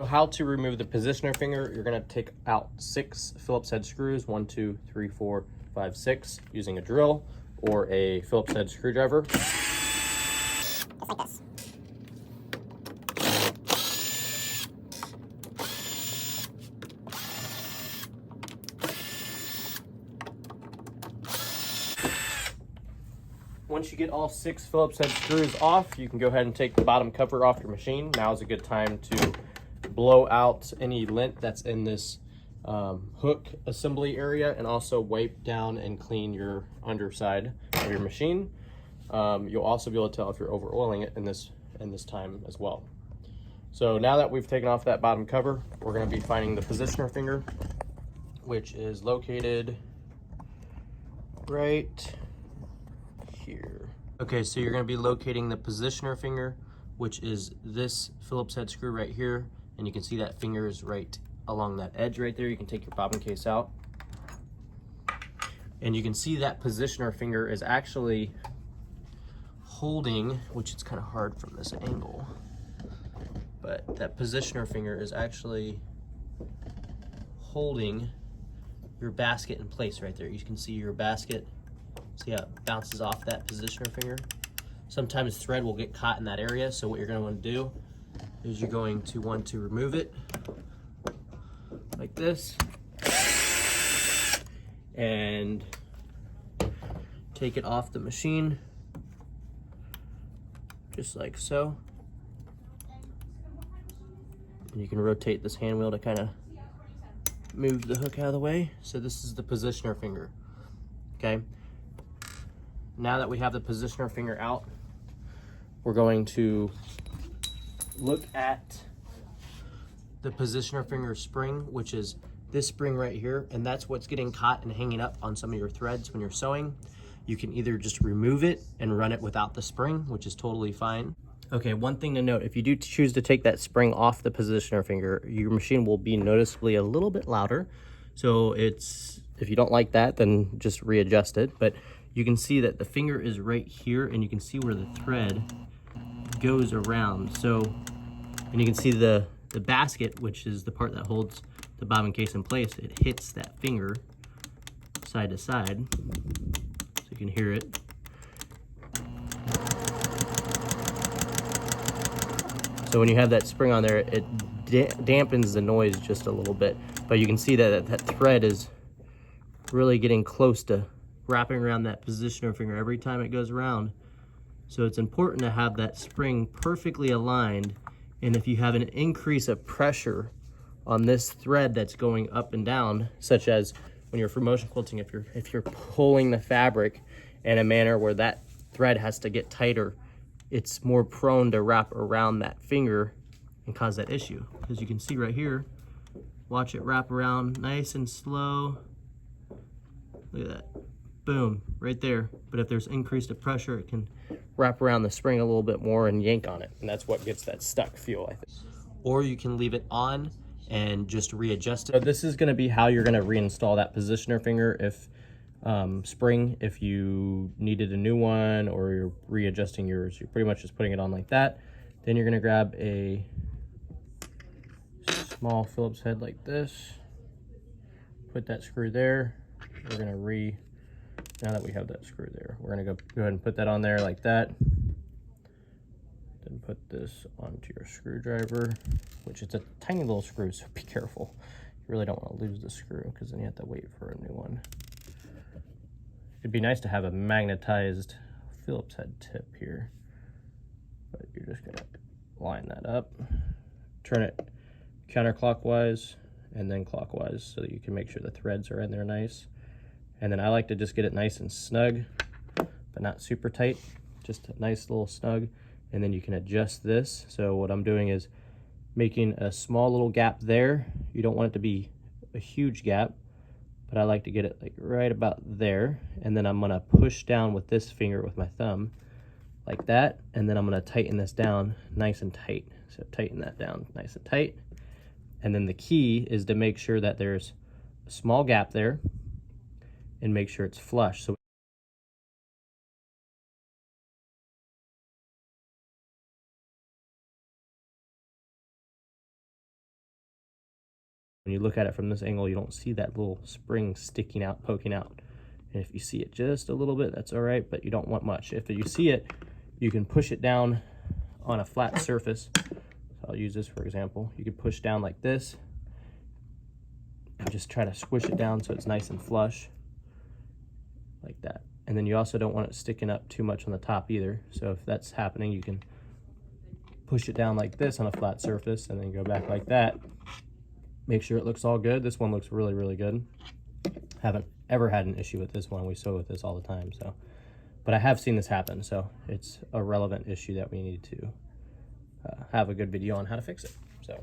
So how to remove the positioner finger: you're going to take out 6 Phillips head screws, 1, 2, 3, 4, 5, 6, using a drill or a Phillips head screwdriver. Just like this. Once you get all 6 Phillips head screws off, you can go ahead and take the bottom cover off your machine. Now is a good time to blow out any lint that's in this hook assembly area, and also wipe down and clean your underside of your machine. You'll also be able to tell if you're over oiling it in this time as well. So now that we've taken off that bottom cover, we're going to be finding the positioner finger, which is located right here. Okay, so you're going to be locating the positioner finger, which is this Phillips head screw right here, and you can see that finger is right along that edge right there. You can take your bobbin case out, and you can see that positioner finger is actually holding, which is kind of hard from this angle, but that positioner finger is actually holding your basket in place right there. You can see your basket. See how it bounces off that positioner finger? Sometimes thread will get caught in that area, so what you're going to want to do is you're going to want to remove it like this and take it off the machine just like so. And you can rotate this hand wheel to kind of move the hook out of the way. So this is the positioner finger. Okay, now that we have the positioner finger out, we're going to look at the positioner finger spring, which is this spring right here, and that's what's getting caught and hanging up on some of your threads when you're sewing. You can either just remove it and run it without the spring, which is totally fine. Okay, one thing to note: if you do choose to take that spring off the positioner finger, your machine will be noticeably a little bit louder. So if you don't like that, then just readjust it. But you can see that the finger is right here, and you can see where the thread goes around. So, and you can see the basket, which is the part that holds the bobbin case in place, it hits that finger side to side, so you can hear it. So when you have that spring on there, it dampens the noise just a little bit, but you can see that that thread is really getting close to wrapping around that positioner finger every time it goes around. So it's important to have that spring perfectly aligned, and if you have an increase of pressure on this thread that's going up and down, such as when you're for motion quilting, if you're pulling the fabric in a manner where that thread has to get tighter, it's more prone to wrap around that finger and cause that issue. As you can see right here, watch it wrap around nice and slow. Look at that. Boom, right there. But if there's increased pressure, it can wrap around the spring a little bit more and yank on it, and that's what gets that stuck feel, I think. Or you can leave it on and just readjust it. So this is going to be how you're going to reinstall that positioner finger if spring. If you needed a new one or you're readjusting yours, you're pretty much just putting it on like that. Then you're going to grab a small Phillips head like this, put that screw there. We're going to now that we have that screw there, we're going to go ahead and put that on there like that. Then put this onto your screwdriver, which is a tiny little screw, so be careful. You really don't want to lose the screw, because then you have to wait for a new one. It'd be nice to have a magnetized Phillips head tip here, but you're just going to line that up, turn it counterclockwise and then clockwise so that you can make sure the threads are in there nice. And then I like to just get it nice and snug, but not super tight, just a nice little snug. And then you can adjust this. So what I'm doing is making a small little gap there. You don't want it to be a huge gap, but I like to get it like right about there. And then I'm gonna push down with this finger with my thumb like that. And then I'm gonna tighten this down nice and tight. So tighten that down nice and tight. And then the key is to make sure that there's a small gap there and make sure it's flush. So When you look at it from this angle, you don't see that little spring sticking out, poking out. And if you see it just a little bit, that's all right, but you don't want much. If you see it, you can push it down on a flat surface. So I'll use this for example. You can push down like this and just try to squish it down so it's nice and flush like that. And then you also don't want it sticking up too much on the top either. So if that's happening, you can push it down like this on a flat surface and then go back like that. Make sure it looks all good. This one looks really, really good. Haven't ever had an issue with this one. We sew with this all the time, so. But I have seen this happen, so it's a relevant issue that we need to have a good video on how to fix it. So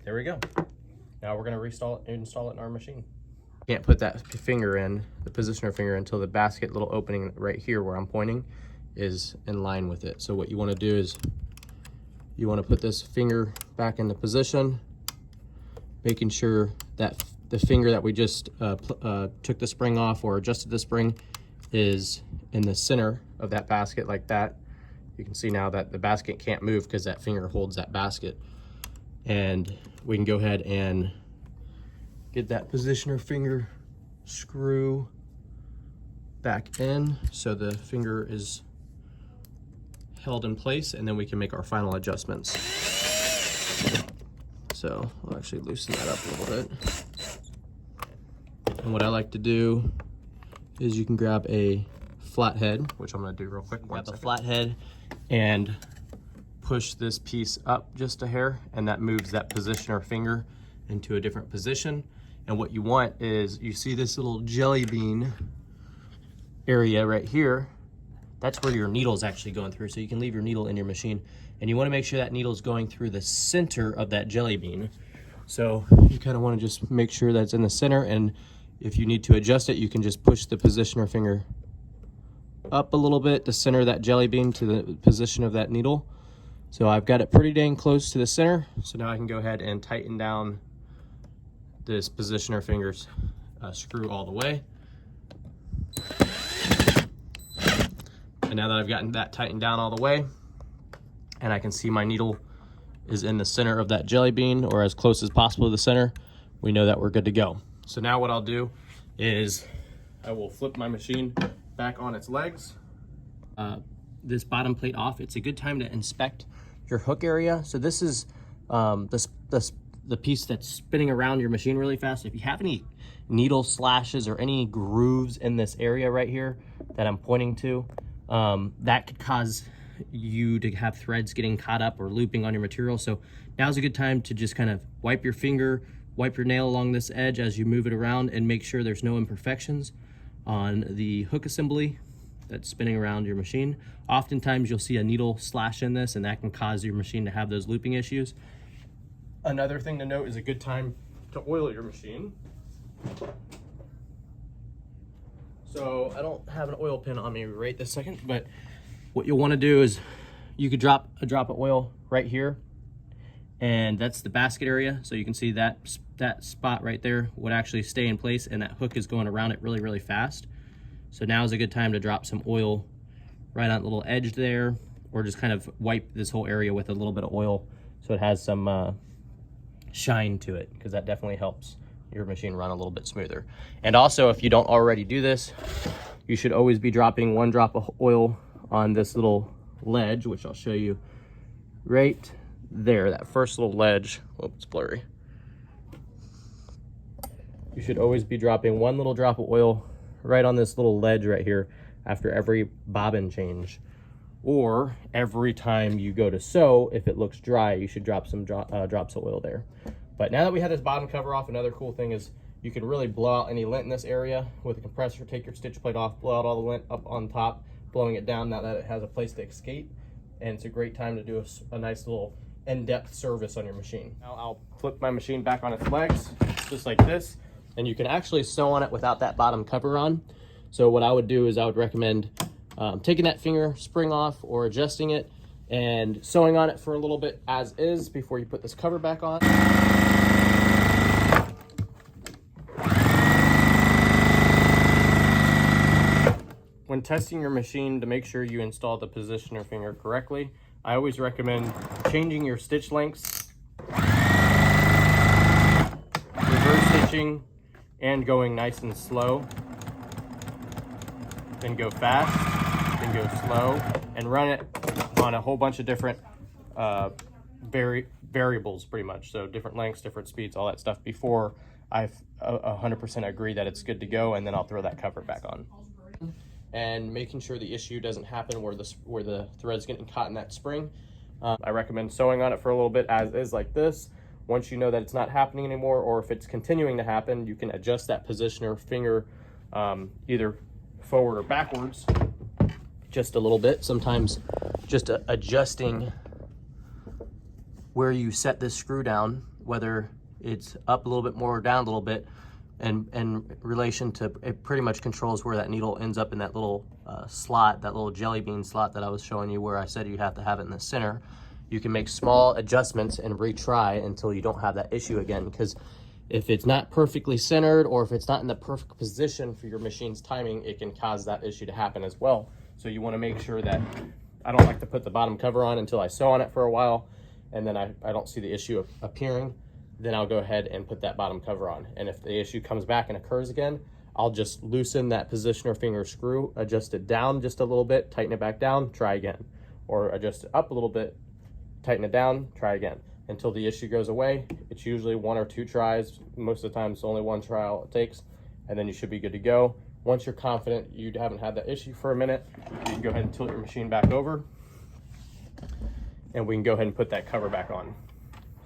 there we go. Now we're gonna install it in our machine. Can't put that finger in, the positioner finger, until the basket little opening right here where I'm pointing is in line with it. So what you wanna do is you wanna put this finger back into position, making sure that the finger that we just took the spring off or adjusted the spring is in the center of that basket like that. You can see now that the basket can't move because that finger holds that basket. And we can go ahead and get that positioner finger screw back in so the finger is held in place, and then we can make our final adjustments. So I'll actually loosen that up a little bit. And what I like to do is you can grab a flathead, which I'm gonna do real quick. Grab a flathead and push this piece up just a hair, and that moves that positioner finger into a different position. And what you want is, you see this little jelly bean area right here, that's where your needle is actually going through. So you can leave your needle in your machine, and you wanna make sure that needle is going through the center of that jelly bean. So you kinda wanna just make sure that's in the center, and if you need to adjust it, you can just push the positioner finger up a little bit to center that jelly bean to the position of that needle. So I've got it pretty dang close to the center. So now I can go ahead and tighten down this positioner finger's screw all the way. And now that I've gotten that tightened down all the way, and I can see my needle is in the center of that jelly bean, or as close as possible to the center, we know that we're good to go. So now what I'll do is I will flip my machine back on its legs. This bottom plate off. It's a good time to inspect your hook area. So this is the piece that's spinning around your machine really fast. If you have any needle slashes or any grooves in this area right here that I'm pointing to, that could cause you to have threads getting caught up or looping on your material. So now's a good time to just kind of wipe your finger, wipe your nail along this edge as you move it around, and make sure there's no imperfections on the hook assembly that's spinning around your machine. Oftentimes you'll see a needle slash in this, and that can cause your machine to have those looping issues. Another thing to note is a good time to oil your machine. So I don't have an oil pin on me right this second, but what you'll want to do is you could drop a drop of oil right here, and that's the basket area. So you can see that spot right there would actually stay in place, and that hook is going around it really, really fast. So now is a good time to drop some oil right on the little edge there, or just kind of wipe this whole area with a little bit of oil so it has some shine to it, because that definitely helps your machine run a little bit smoother. And also, if you don't already do this, you should always be dropping one drop of oil on this little ledge, which I'll show you right there, that first little ledge. Oh, it's blurry. You should always be dropping one little drop of oil right on this little ledge right here after every bobbin change, or every time you go to sew. If it looks dry, you should drop some drops of oil there. But now that we have this bottom cover off, another cool thing is you can really blow out any lint in this area with a compressor. Take your stitch plate off, blow out all the lint up on top, blowing it down now that it has a place to escape. And it's a great time to do a nice little in-depth service on your machine. Now I'll flip my machine back on its legs, just like this, and you can actually sew on it without that bottom cover on. So what I would do is I would recommend taking that finger spring off or adjusting it and sewing on it for a little bit as is before you put this cover back on. When testing your machine to make sure you install the positioner finger correctly, I always recommend changing your stitch lengths, reversing pushing and going nice and slow, then go fast, then go slow, and run it on a whole bunch of different variables pretty much. So different lengths, different speeds, all that stuff before I've 100% agree that it's good to go, and then I'll throw that cover back on. And making sure the issue doesn't happen where the thread's getting caught in that spring. I recommend sewing on it for a little bit as is like this. Once you know that it's not happening anymore, or if it's continuing to happen, you can adjust that positioner finger either forward or backwards just a little bit. Sometimes just adjusting where you set this screw down, whether it's up a little bit more or down a little bit, and in relation to, it pretty much controls where that needle ends up in that little slot, that little jelly bean slot that I was showing you, where I said you have to have it in the center. You can make small adjustments and retry until you don't have that issue again, because if it's not perfectly centered, or if it's not in the perfect position for your machine's timing, it can cause that issue to happen as well. So you want to make sure that, I don't like to put the bottom cover on until I sew on it for a while, and then I don't see the issue appearing. Then I'll go ahead and put that bottom cover on. And if the issue comes back and occurs again, I'll just loosen that positioner finger screw, adjust it down just a little bit, tighten it back down, try again. Or adjust it up a little bit, tighten it down, try again. Until the issue goes away. It's usually 1 or 2 tries. Most of the time it's only 1 trial it takes, and then you should be good to go. Once you're confident you haven't had that issue for a minute, you can go ahead and tilt your machine back over, and we can go ahead and put that cover back on.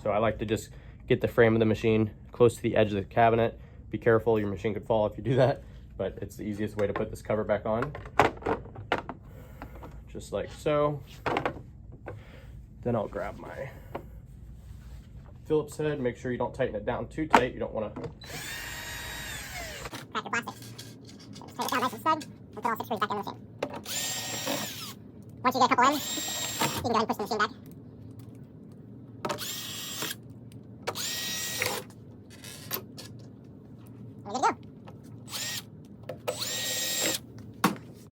So I like to just get the frame of the machine close to the edge of the cabinet. Be careful, your machine could fall if you do that, but it's the easiest way to put this cover back on. Just like so. Then I'll grab my Phillips head. Make sure you don't tighten it down too tight. You don't want to crack your plastic. Just take it down nice and snug, and put all 6 screws back in the machine. Once you get a couple in, you can go ahead and push the machine back. And we're good to go.